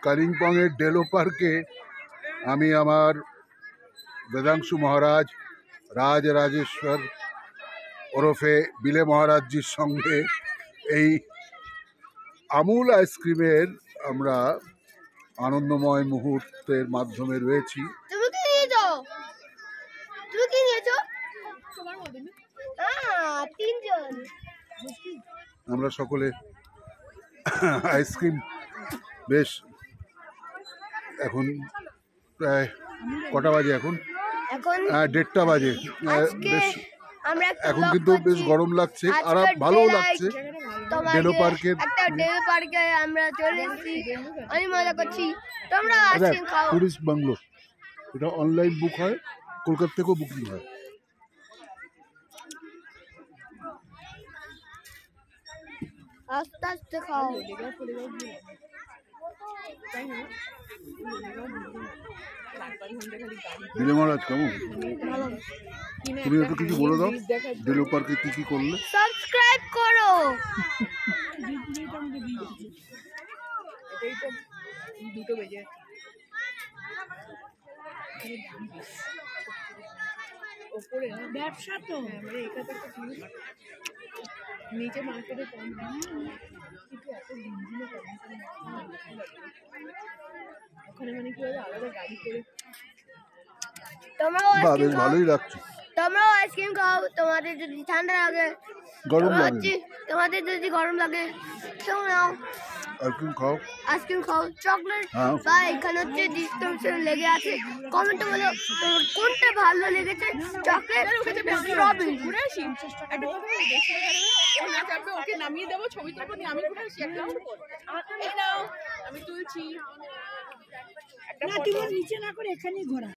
কালিম্পংয়ের ডেলো পার্কে আমি আমার বেদাংশু মহারাজ রাজ রাজেশ্বর ওরফে বিলে মহারাজজির সঙ্গে এই আমুল আইসক্রিমের আমরা আনন্দময় মুহূর্তের মাধ্যমে রয়েছি। আমরা সকলে আইসক্রিম বেশ এখন প্রায় কটা বাজে? এখন 1:30 বাজে। বেশ এখন কিন্তু বেশ গরম লাগছে আর ভালোও লাগছে। ডেলো পার্কে আমরা চলে এসেছি, আমি মজা করছি। তোমরা আইসক্রিম খাও। টুরিস্ট বাংলো, এটা অনলাইন বুক হয়, কলকাতা থেকেও বুকিং হয়। আস্তে আস্তে খাও। বিলে মহারাজ কেমন? তুমি একটু কিছু বলে দাও, ডেলো পার্কে কি কি করলে? সাবস্ক্রাইব করো। ব্যবসা তো নিচে মার্কেটে কম ওখানে মানে কি আলাদা গাড়ি করে। বেশ ভালোই লাগছে। তোমরাও আইসক্রিম খাও, তোমাদের যদি ঠান্ডা লাগে, গরম লাগে, তোমাদের যদি গরম লাগে কেউ নাও আইসক্রিম খাও। চকলেট বা এখানে হচ্ছে ডিসক্রিপশন লেগে আছে, কমেন্টে বলো কোনটা ভালো লেগেছে, চকলেট স্ট্রবেরি। ঘুরে আসি একটা ওকে নামিয়ে দেবো, ছবি তুলবো, আমি ঘুরে আসি। আমি তুলছি। নিচে না করে এখানেই ঘোরা।